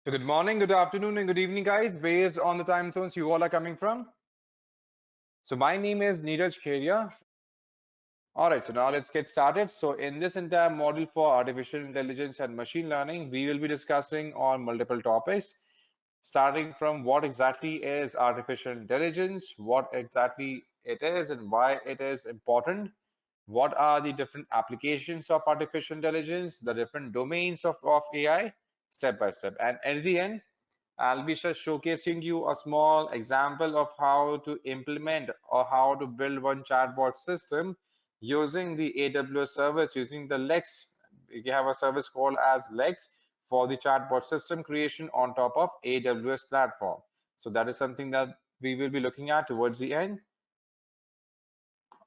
So good morning, good afternoon, and good evening, guys, based on the time zones you all are coming from. So my name is Neeraj Kheria. All right, so now let's get started. So in this entire module for artificial intelligence and machine learning, we will be discussing on multiple topics, starting from what exactly is artificial intelligence, what exactly it is and why it is important, what are the different applications of artificial intelligence, the different domains of AI, step by step. And at the end, I'll be just showcasing you a small example of how to implement or how to build one chatbot system using the AWS service, using the Lex. We have a service called as Lex for the chatbot system creation on top of AWS platform. So that is something that we will be looking at towards the end.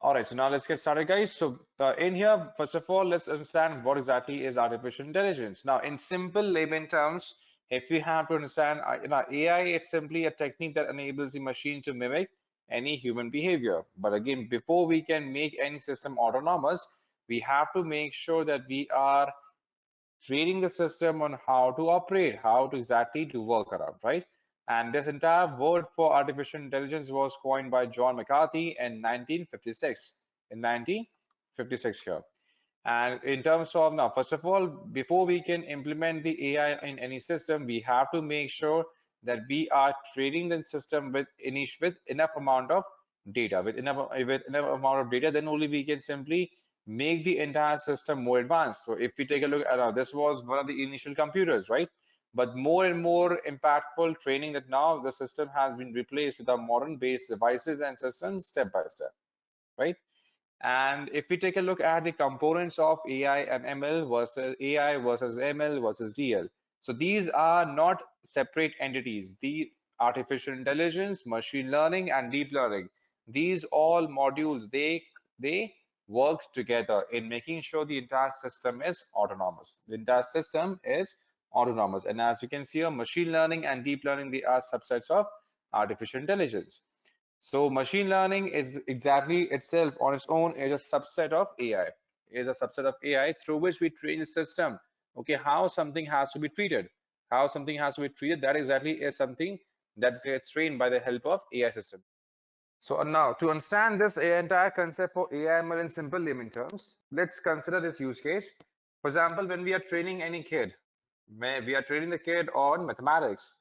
All right, so now let's get started, guys. So in here, first of all, let's understand what exactly is artificial intelligence. Now, in simple layman terms, if we have to understand, AI, it's simply a technique that enables the machine to mimic any human behavior. But again, before we can make any system autonomous, we have to make sure that we are training the system on how to operate, how to exactly to work around, right? And this entire word for artificial intelligence was coined by John McCarthy in 1956. In 1956 here. And in terms of now, first of all, before we can implement the AI in any system, we have to make sure that we are training the system with enough amount of data, with enough amount of data, then only we can simply make the entire system more advanced. So if we take a look at this was one of the initial computers, right? But more and more impactful training that now the system has been replaced with our modern based devices and systems step by step, right? And if we take a look at the components of AI and ML versus AI versus ML versus DL, so these are not separate entities. The artificial intelligence, machine learning, and deep learning, these all modules, they work together in making sure the entire system is autonomous. The entire system is autonomous. And as you can see, machine learning and deep learning, they are subsets of artificial intelligence. So machine learning is exactly itself on its own is a subset of AI. Is a subset of AI through which we train the system. Okay, how something has to be treated. How something has to be treated, that exactly is something that gets trained by the help of AI system. So now to understand this entire concept for AI/ML in simple layman terms, let's consider this use case. For example, when we are training any kid, we are training the kid on mathematics,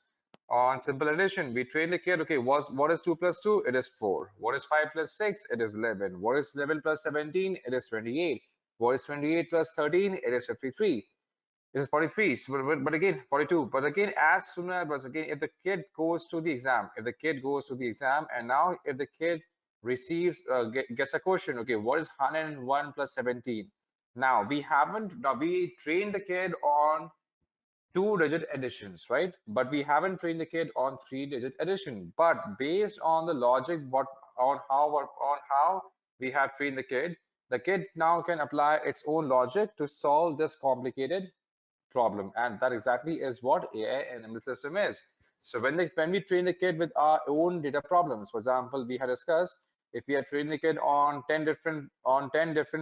on simple addition. We train the kid, okay, what is 2 plus 2? It is 4. What is 5 plus 6? It is 11. What is 11 plus 17? It is 28. What is 28 plus 13? It is 53. This is 43, so, but again 42. But again, as soon as but again, if the kid goes to the exam, if the kid goes to the exam, and now if the kid receives gets a question, okay, what is 101 plus 17? Now we train the kid on two-digit additions, right? But we haven't trained the kid on three-digit addition. But based on the logic, on how we have trained the kid now can apply its own logic to solve this complicated problem, and that exactly is what AI and ML system is. So when we train the kid with our own data problems, for example, we had discussed if we are training the kid on 10 different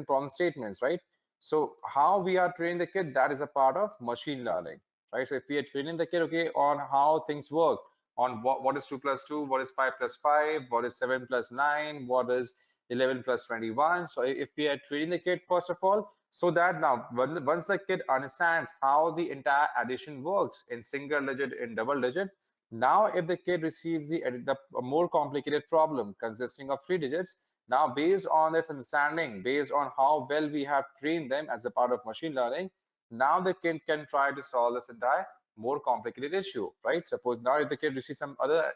problem statements, right? So how we are training the kid, that is a part of machine learning, right? So if we are training the kid, okay, on how things work, on what is 2 plus 2, what is 5 plus 5, what is 7 plus 9, what is 11 plus 21. So if we are training the kid, first of all, so that now once the kid understands how the entire addition works in single digit, in double digit, now if the kid receives the more complicated problem consisting of three digits, now based on this understanding, based on how well we have trained them as a part of machine learning, now the kid can try to solve this entire more complicated issue, right? Suppose now if the kid receives some other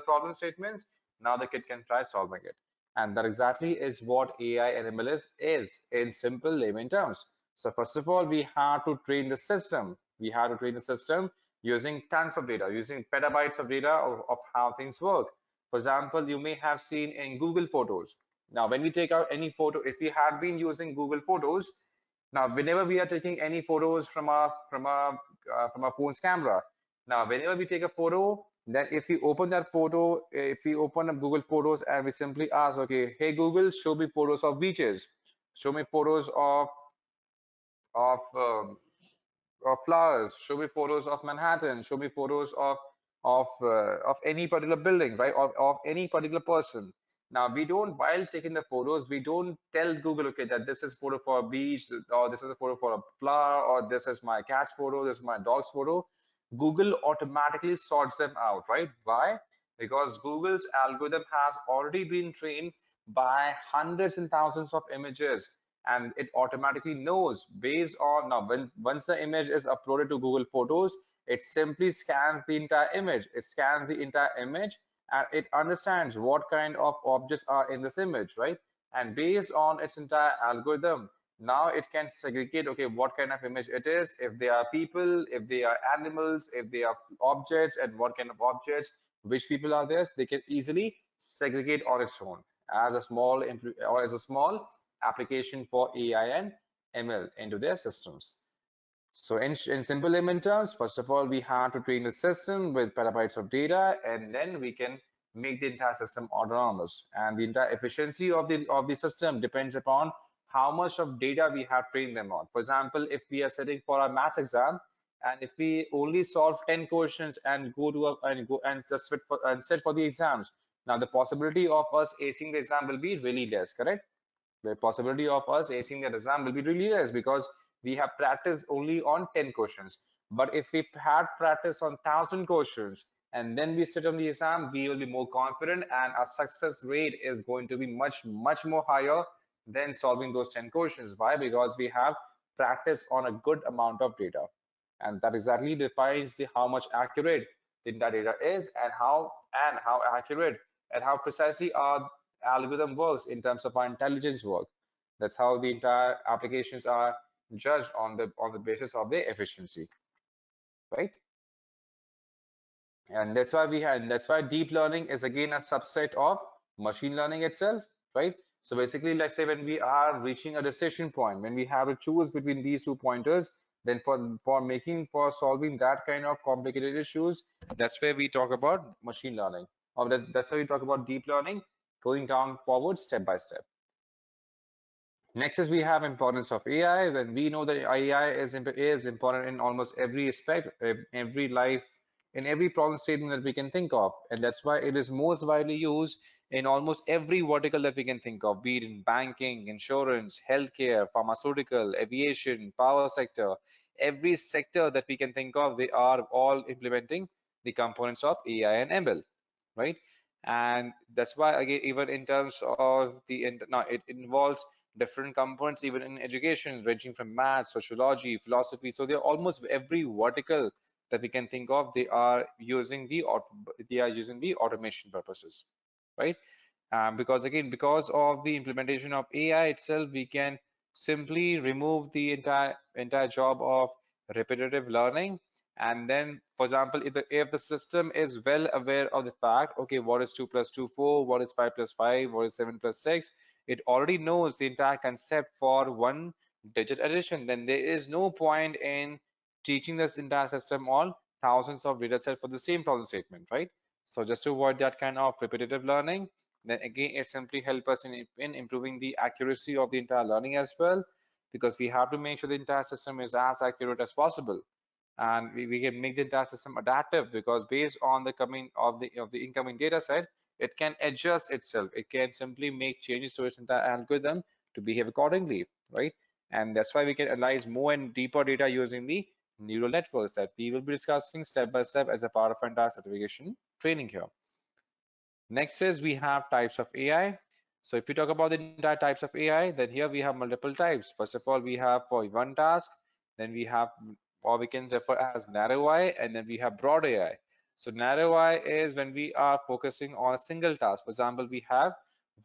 problem statements, now the kid can try solving it. And that exactly is what AI and ML is in simple layman terms. So first of all, we have to train the system. We have to train the system using tons of data, using petabytes of data of how things work. For example, you may have seen in Google Photos. Now, when we take out any photo, if we have been using Google Photos, now whenever we are taking any photos from our phone's camera, now whenever we take a photo, then if we open that photo, if we open up Google Photos and we simply ask, okay, hey Google, show me photos of beaches, show me photos of of flowers, show me photos of Manhattan, show me photos of any particular building, right? Of any particular person. Now we don't, while taking the photos, we don't tell Google, okay, that this is photo for a beach, or this is a photo for a flower, or this is my cat's photo, this is my dog's photo. Google automatically sorts them out, right? Why? Because Google's algorithm has already been trained by hundreds and thousands of images, and it automatically knows based on, now once the image is uploaded to Google Photos, it simply scans the entire image. It scans the entire image and it understands what kind of objects are in this image, right? And based on its entire algorithm, now it can segregate, okay, what kind of image it is, if they are people, if they are animals, if they are objects, and what kind of objects, which people are there. They can easily segregate on its own as a small or as a small application for AI and ML into their systems. So in simple layman terms, first of all, we have to train the system with petabytes of data, and then we can make the entire system autonomous. And the entire efficiency of the system depends upon how much of data we have trained them on. For example, if we are sitting for a maths exam, and if we only solve 10 questions and go and just sit for the exams, now the possibility of us acing the exam will be really less, correct? The possibility of us acing that exam will be really less because we have practiced only on 10 questions. But if we had practice on 1,000 questions and then we sit on the exam, we will be more confident and our success rate is going to be much more higher than solving those 10 questions. Why? Because we have practiced on a good amount of data. And that exactly defines how much accurate the data is, and how accurate and how precisely our algorithm works in terms of our intelligence work. That's how the entire applications are judged on the basis of their efficiency, right? And that's why deep learning is again a subset of machine learning itself, right? So basically, let's say when we are reaching a decision point, when we have to choose between these two pointers, then for solving that kind of complicated issues, that's where we talk about machine learning, or that's why we talk about deep learning, going down forward step by step. Next is we have importance of AI. When we know that AI is important in almost every aspect, every life, in every problem statement that we can think of, and that's why it is most widely used in almost every vertical that we can think of, be it in banking, insurance, healthcare, pharmaceutical, aviation, power sector, every sector that we can think of, they are all implementing the components of AI and ML, right? And that's why again, even in terms of now it involves different components even in education, ranging from math, sociology, philosophy. So they're almost every vertical that we can think of, they are using the automation purposes, right? Because again, because of the implementation of AI itself, we can simply remove the entire job of repetitive learning. And then, for example, if the system is well aware of the fact, okay, what is 2 plus 2, 4, what is 5 plus 5, what is 7 plus 6, it already knows the entire concept for one digit addition, then there is no point in teaching this entire system all thousands of data sets for the same problem statement, right? So just to avoid that kind of repetitive learning, then again, it simply helps us in improving the accuracy of the entire learning as well, because we have to make sure the entire system is as accurate as possible. And we can make the entire system adaptive, because based on the coming of the incoming data set, it can adjust itself. It can simply make changes to its entire algorithm to behave accordingly, right? And that's why we can analyze more and deeper data using the neural networks that we will be discussing step by step as a part of entire certification training here. Next is we have types of AI. So if we talk about the entire types of AI, then here we have multiple types. First of all, we have for one task, then we have, or we can refer as narrow AI, and then we have broad AI. So narrow AI is when we are focusing on a single task. For example, we have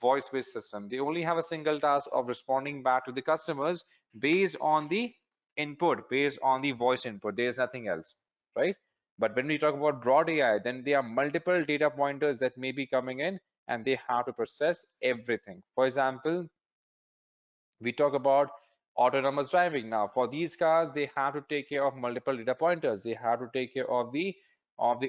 voice-based system. They only have a single task of responding back to the customers based on the input, based on the voice input. There is nothing else, right? But when we talk about broad AI, then there are multiple data pointers that may be coming in and they have to process everything. For example, we talk about autonomous driving. Now, for these cars, they have to take care of multiple data pointers. They have to take care of the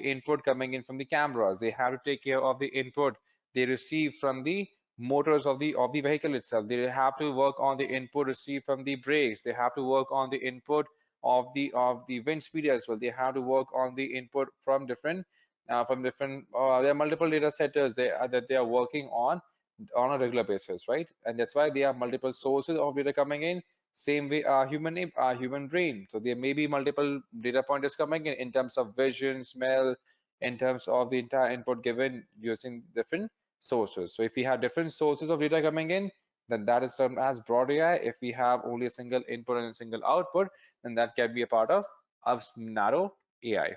input coming in from the cameras. They have to take care of the input they receive from the motors of the vehicle itself. They have to work on the input received from the brakes. They have to work on the input of the wind speed as well. They have to work on the input from different there are multiple data setters that they are working on a regular basis, right? And that's why there are multiple sources of data coming in. Same way our human brain. So there may be multiple data pointers coming in terms of vision, smell, in terms of the entire input given using different sources. So if we have different sources of data coming in, then that is termed as broad AI. If we have only a single input and a single output, then that can be a part of narrow AI.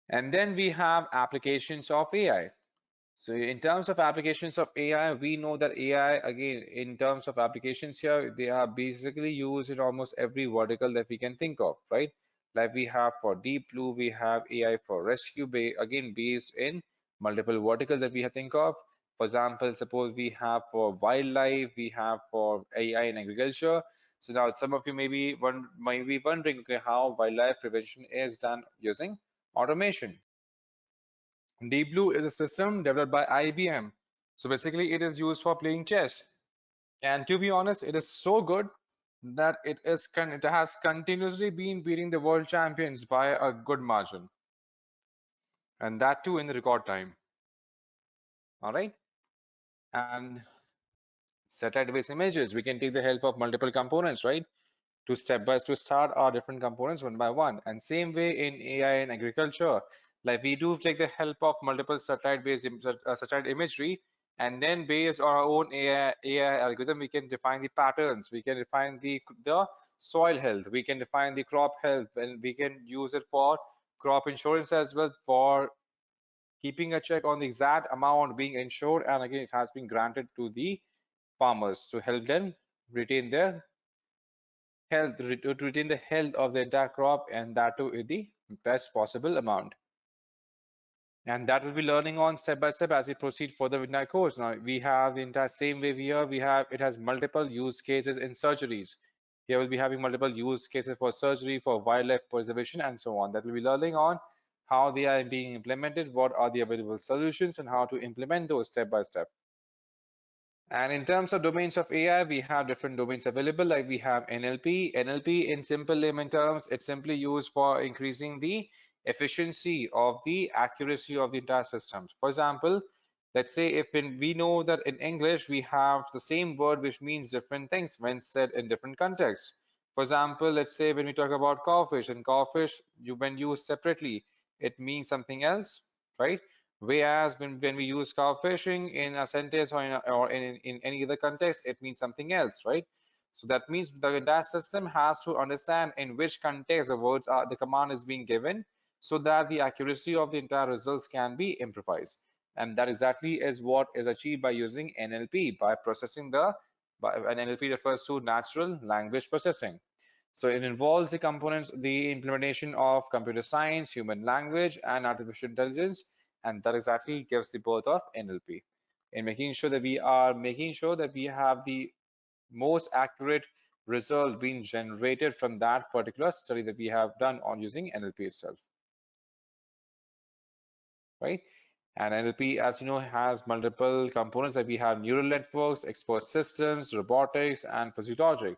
And then we have applications of AI. So in terms of applications of AI, we know that AI, again, in terms of applications here, they are basically used in almost every vertical that we can think of, right? Like we have for Deep Blue, we have AI for rescue, again, based in multiple verticals that we have think of. For example, suppose we have for wildlife, we have for AI in agriculture. So now some of you might be wondering, okay, how wildlife prevention is done using automation. Deep Blue is a system developed by IBM. So basically, it is used for playing chess. And to be honest, it is so good that it has continuously been beating the world champions by a good margin, and that too in the record time. All right. And satellite-based images, we can take the help of multiple components, right? To start our different components one by one. And same way in AI and agriculture, like we do take the help of multiple satellite imagery, and then based on our own AI algorithm, we can define the patterns, we can define the soil health, we can define the crop health, and we can use it for crop insurance as well, for keeping a check on the exact amount being insured, and again it has been granted to the farmers to help them retain their to retain the health of the entire crop, and that too in the best possible amount. And that will be learning on step by step as we proceed further with our course. Now we have the entire same way here. It has multiple use cases in surgeries. Here we'll be having multiple use cases for surgery, for wildlife preservation, and so on. That will be learning on how they are being implemented, what are the available solutions, and how to implement those step by step. And in terms of domains of AI, we have different domains available. Like we have NLP. NLP, in simple layman terms, it's simply used for increasing the efficiency of the accuracy of the entire system. For example, let's say we know that in English we have the same word which means different things when said in different contexts. For example, let's say when we talk about cowfish, and cowfish, when used separately, it means something else, right? Whereas when we use cow fishing in a sentence or in any other context, it means something else, right? So that means the entire system has to understand in which context the command is being given, so that the accuracy of the entire results can be improvised. And that exactly is what is achieved by using NLP, by and NLP refers to natural language processing. So it involves the components, the implementation of computer science, human language, and artificial intelligence, and that exactly gives the birth of NLP, in making sure that we have the most accurate result being generated from that particular study that we have done on using NLP itself, right? And NLP, as you know, has multiple components that we have: neural networks, expert systems, robotics, and physiologic.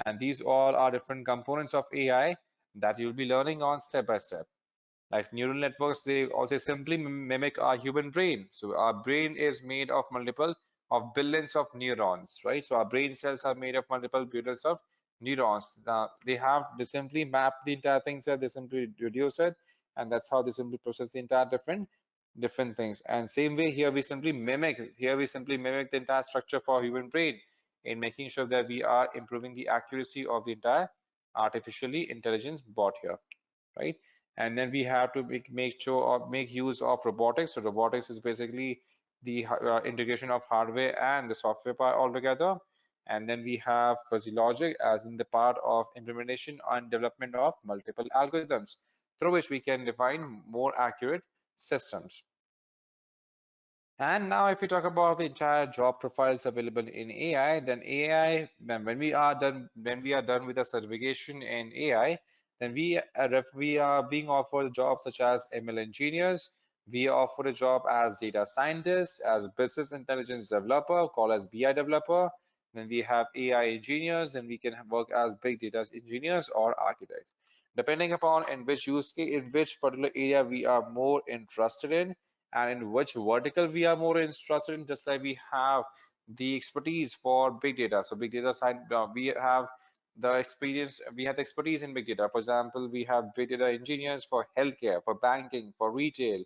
And these all are different components of AI that you'll be learning on step by step. Like neural networks, they also simply mimic our human brain. So our brain is made of billions of neurons, right? So our brain cells are made of multiple billions of neurons. Now they simply map the entire thing, so they simply reduce it, and that's how they simply process the entire different things. And same way here we simply mimic the entire structure for human brain, in making sure that we are improving the accuracy of the entire artificially intelligence bot here, right? And then we have to make use of robotics. So robotics is basically the integration of hardware and the software part altogether. And then we have fuzzy logic as in the part of implementation and development of multiple algorithms through which we can define more accurate systems. And now if we talk about the entire job profiles available in AI, then AI, when we are done with the certification in AI, then we are being offered jobs such as ML engineers. We are offered a job as data scientist, as business intelligence developer, called as BI developer. then we have AI engineers, then we can work as big data engineers or architects. Depending upon in which use case, in which particular area we are more interested in, and in which vertical we are more interested in, just like we have the expertise for big data. So big data side, we have the experience, we have the expertise in big data. For example, we have big data engineers for healthcare, for banking, for retail,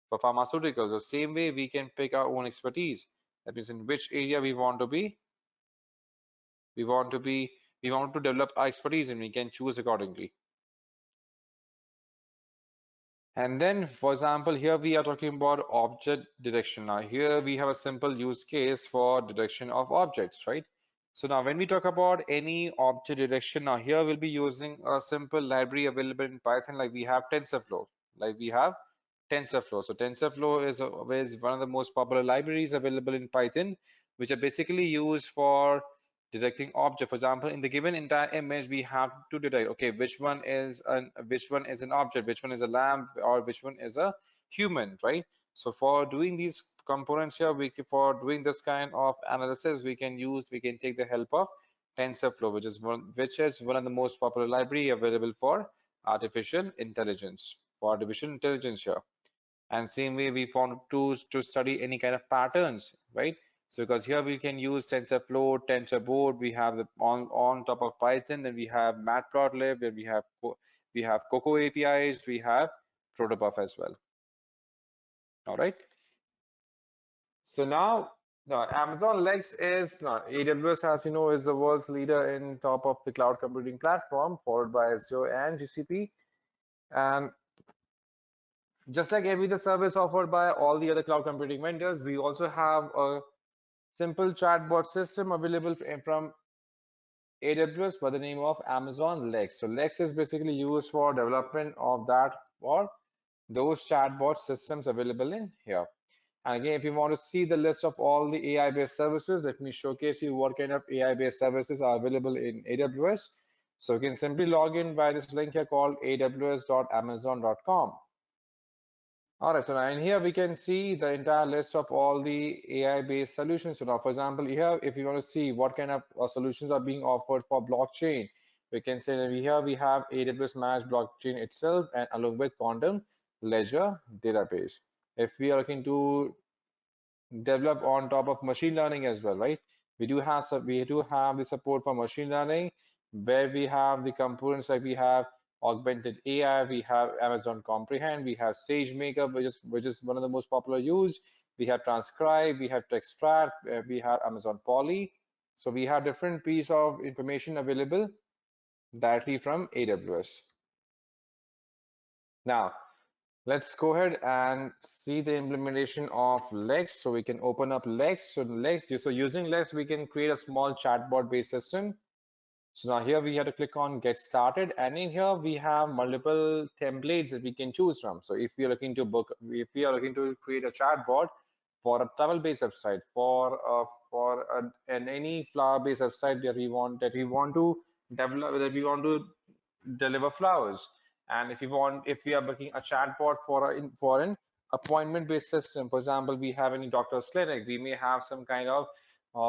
for pharmaceuticals. The same way we can pick our own expertise. That means in which area we want to be, we want to be, we want to develop our expertise and we can choose accordingly. And then, for example, here we are talking about object detection. Now, here we have a simple use case for detection of objects, right? So now when we talk about any object detection, now here we'll be using a simple library available in Python, like we have TensorFlow, like we have TensorFlow. So TensorFlow is one of the most popular libraries available in Python, which are basically used for detecting object. For example, in the given entire image, we have to detect, okay, which one is an object, which one is a lamp, or which one is a human, right? So for doing these components here, for doing this kind of analysis, we can take the help of TensorFlow, which is one of the most popular library available for artificial intelligence, here. And same way we found tools to study any kind of patterns, right? So because here we can use TensorFlow, TensorBoard, we have the on top of Python, then we have Matplotlib, then we have Cocoa APIs, we have Protobuf as well. All right. So now Amazon Lex is now AWS, as you know, is the world's leader in top of the cloud computing platform, followed by Azure and GCP. And just like every other service offered by all the other cloud computing vendors, we also have a simple chatbot system available from AWS by the name of Amazon Lex. So Lex is basically used for development of that or those chatbot systems available in here. And again, if you want to see the list of all the AI-based services, let me showcase you what kind of AI-based services are available in AWS. So you can simply log in by this link here called aws.amazon.com. All right, so now in here we can see the entire list of all the AI-based solutions. So now, for example, here, if you want to see what kind of solutions are being offered for blockchain, we can say that here we have AWS Managed Blockchain itself, and along with Quantum Ledger database. If we are looking to develop on top of machine learning as well, right? We do have the support for machine learning, where we have the components like we have augmented AI, we have Amazon Comprehend, we have SageMaker, which is one of the most popular used. We have Transcribe, we have Textrat, we have Amazon Poly. So we have different piece of information available directly from AWS. Now, let's go ahead and see the implementation of Lex. So we can open up Lex. So using Lex, we can create a small chatbot based system. So now here we have to click on get started, and in here we have multiple templates that we can choose from. So if we are looking to create a chatbot for a travel based website, for any flower based website that we want to develop, that we want to deliver flowers. And if we are booking a chatbot for an appointment-based system, for example, we have any doctor's clinic, we may have some kind of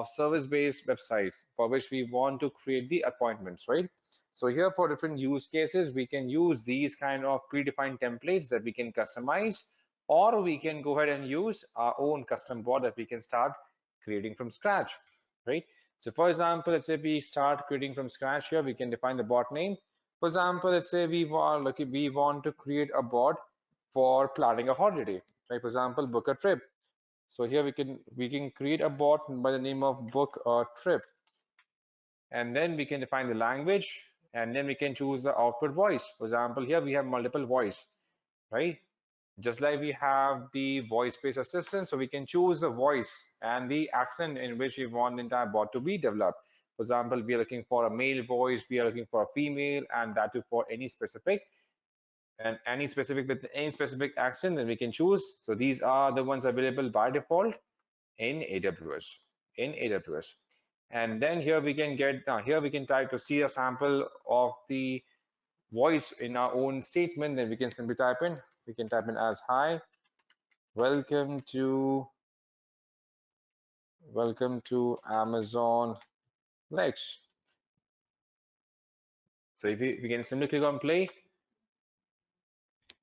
service-based websites for which we want to create the appointments, right? So here for different use cases, we can use these kind of predefined templates that we can customize, or we can go ahead and use our own custom bot that we can start creating from scratch, right? So for example, let's say we start creating from scratch here, we can define the bot name. For example, let's say we want to create a bot for planning a holiday, right? For example, book a trip. So here we can create a bot by the name of book a trip, and then we can define the language, and then we can choose the output voice. For example, here we have multiple voice, right? Just like we have the voice-based assistant, so we can choose the voice and the accent in which we want the entire bot to be developed. For example, we are looking for a male voice, we are looking for a female, and that too for any specific with any specific accent that we can choose. So these are the ones available by default in AWS. And then here we can type to see a sample of the voice in our own statement. Then we can simply type in. We can type in as hi, welcome to Amazon legs. So if we can simply click on play.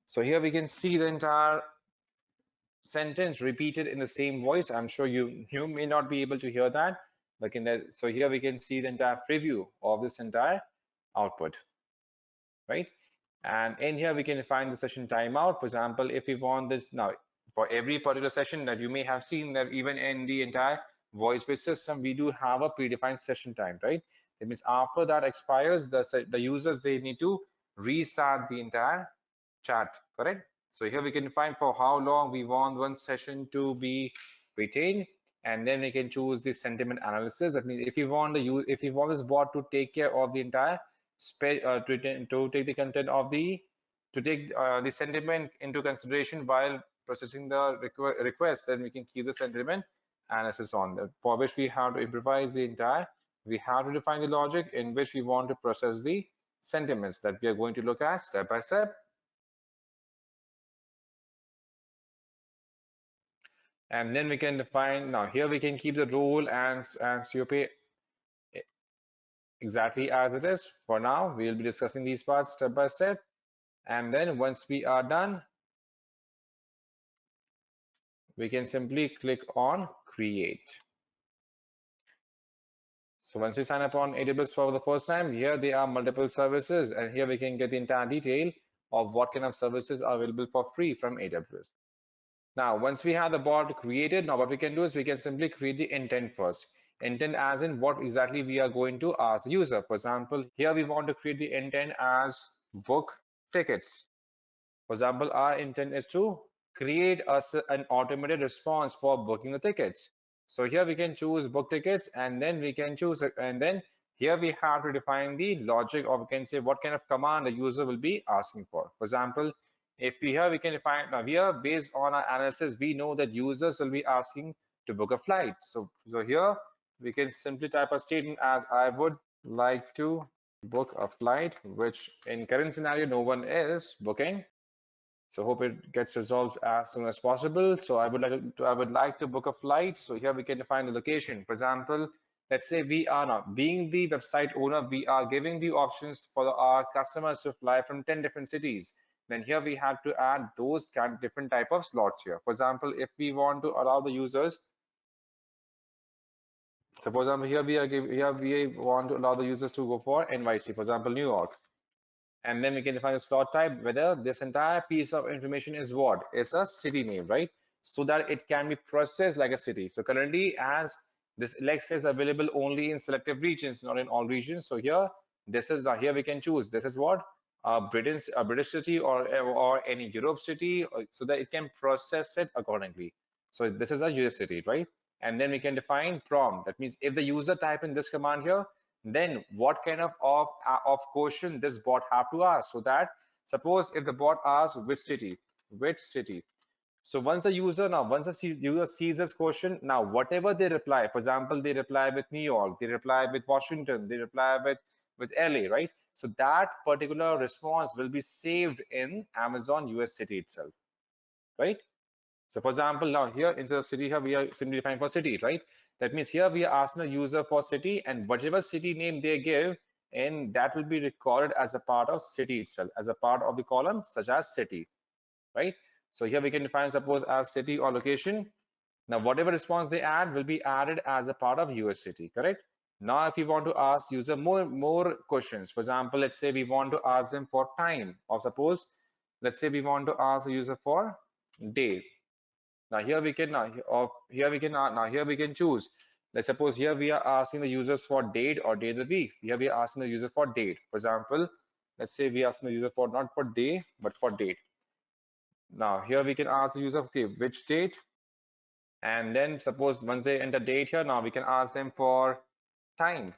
So here we can see the entire sentence repeated in the same voice. I'm sure you may not be able to hear that, but so here we can see the entire preview of this entire output, right? And in here we can find the session timeout. For example, if we want this now for every particular session that you may have seen that even in the entire voice-based system, we do have a predefined session time, right? It means after that expires, the users they need to restart the entire chat, correct? So here we can find for how long we want one session to be retained, and then we can choose the sentiment analysis. That means if you want if you want this bot to take care of the entire to take the content of to take the sentiment into consideration while processing the request, then we can keep the sentiment analysis on there, for which we have to improvise the entire, we have to define the logic in which we want to process the sentiments that we are going to look at step by step. And then we can define, now here we can keep the role and COP exactly as it is. For now, we'll be discussing these parts step by step. And then once we are done, we can simply click on create. So once we sign up on AWS for the first time, here there are multiple services, and here we can get the entire detail of what kind of services are available for free from AWS. Now, once we have the bot created, now what we can do is we can simply create the intent first. Intent as in what exactly we are going to ask the user. For example, here we want to create the intent as book tickets. For example, our intent is to create an automated response for booking the tickets. So here we can choose book tickets, and then we can choose, and then here we have to define the logic, or we can say what kind of command the user will be asking for. For example, if we here we can define, now here based on our analysis, we know that users will be asking to book a flight. So here we can simply type a statement as I would like to book a flight, which in current scenario no one is booking. So hope it gets resolved as soon as possible. So I would like to book a flight. So here we can define the location. For example, let's say we are now being the website owner, we are giving the options for our customers to fly from 10 different cities. Then here we have to add those different type of slots here. For example, if we want to allow the users, suppose here we want to allow the users to go for NYC, for example, New York. And then we can define the slot type, whether this entire piece of information is what? It's a city name, right? So that it can be processed like a city. So currently, as this Alexa is available only in selective regions, not in all regions. So here, this is now here we can choose. This is what? A British city or any Europe city, so that it can process it accordingly. So this is a US city, right? And then we can define prompt. That means if the user type in this command here, then what kind of question this bot have to ask. So that suppose if the bot asks which city. So once the user user sees this question, now whatever they reply, for example, they reply with New York, they reply with Washington, they reply with LA, right? So that particular response will be saved in Amazon US city itself, right? So for example, now here instead of city here, we are simply defining for city, right? That means here we are asking the user for city, and whatever city name they give, and that will be recorded as a part of city itself, as a part of the column such as city, right? So here we can define suppose as city or location. Now whatever response they add will be added as a part of US city, correct? Now if you want to ask user more questions, for example, let's say we want to ask them for time, or suppose let's say we want to ask the user for day. Now here we can here we can choose. Let's suppose here we are asking the users for date or day of the week. Here we are asking the user for date. For example, let's say we ask the user for not for day but for date. Now here we can ask the user, okay, which date, and then suppose once they enter date here, now we can ask them for time.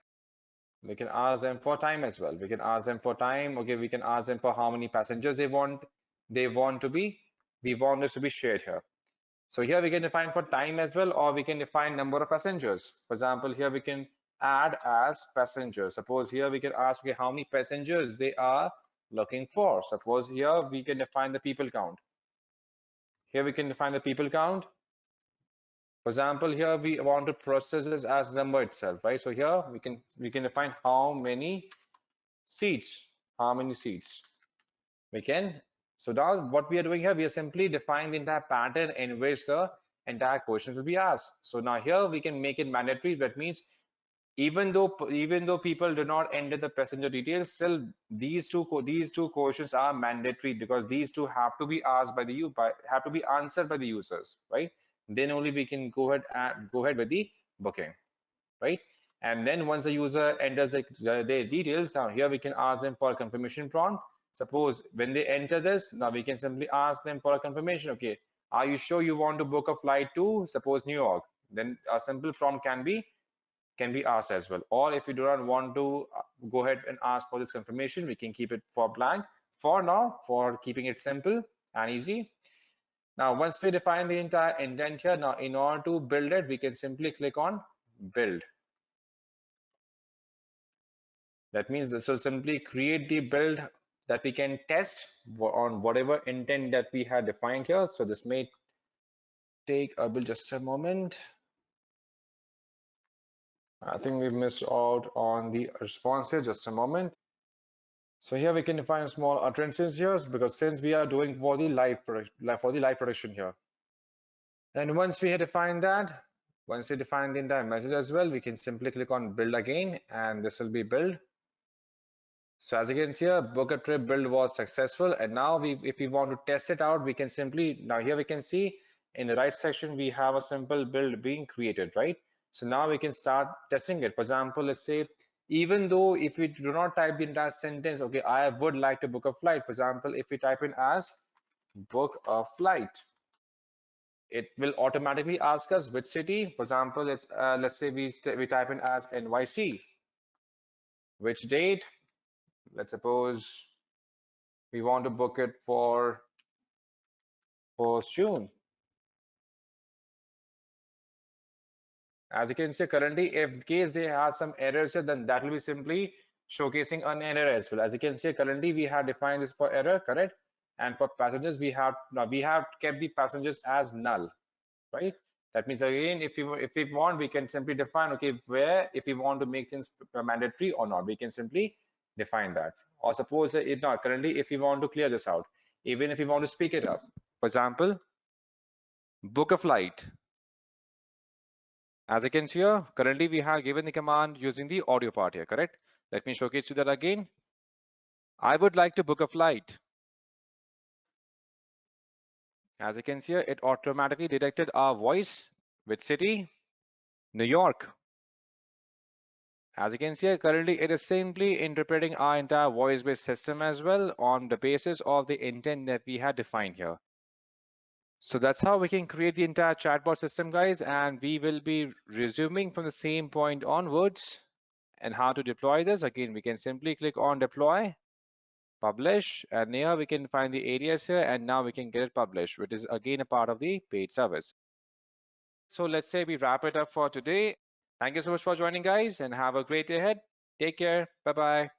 We can ask them for time as well. We can ask them for time. Okay, we can ask them for how many passengers they want. We want this to be shared here. So here we can define for time as well, or we can define number of passengers. For example, here we can add as passengers. Suppose here we can ask, okay, how many passengers they are looking for. Suppose here we can define the people count. Here we can define the people count. For example, here we want to process this as number itself, right? So here we can define how many seats, how many seats we can. So now what we are doing here, we are simply defining the entire pattern in which the entire questions will be asked. So now here we can make it mandatory. That means even though people do not enter the passenger details, still these two questions are mandatory because these two have to be asked by the have to be answered by the users, right? Then only we can go ahead with the booking, right? And then once the user enters their details, now here we can ask them for a confirmation prompt. Suppose when they enter this, now we can simply ask them for a confirmation. Okay, are you sure you want to book a flight to, suppose, New York? Then a simple prompt can be asked as well. Or if you do not want to go ahead and ask for this confirmation, we can keep it for blank for now, for keeping it simple and easy. Now, once we define the entire intent here, now in order to build it, we can simply click on build. That means this will simply create the build that we can test on whatever intent that we had defined here. So this may take a bit, just a moment. I think we missed out on the response here, just a moment. So here we can define small utterances here because since we are doing for the live production here. And once we have defined that, once we define the entire message as well, we can simply click on build again, and this will be build. So as you can see here, book a trip build was successful. And now if we want to test it out, we can simply, now here we can see in the right section, we have a simple build being created, right? So now we can start testing it. For example, let's say, even though if we do not type the entire sentence, okay, I would like to book a flight. For example, if we type in as book a flight, it will automatically ask us which city. For example, let's say we type in as NYC, which date. Let's suppose we want to book it for 1st June. As you can see currently, if in case they have some errors here, then that will be simply showcasing an error as well. As you can see currently, we have defined this for error, correct? And for passengers, we have kept the passengers as null, right? That means again, if we want, we can simply define, okay, where if we want to make things mandatory or not, we can simply define that. Or suppose it not currently, if we want to clear this out, even if we want to speak it up, for example, book a flight. As you can see here, currently we have given the command using the audio part here, correct? Let me showcase you that again. I would like to book a flight. As you can see here, it automatically detected our voice with city, New York. As you can see here, currently it is simply interpreting our entire voice-based system as well on the basis of the intent that we had defined here. So that's how we can create the entire chatbot system, guys, and we will be resuming from the same point onwards. And how to deploy this, again, we can simply click on deploy, publish, and here we can find the areas here, and now we can get it published, which is again a part of the paid service. So let's say we wrap it up for today. Thank you so much for joining, guys, and have a great day ahead. Take care. Bye-bye.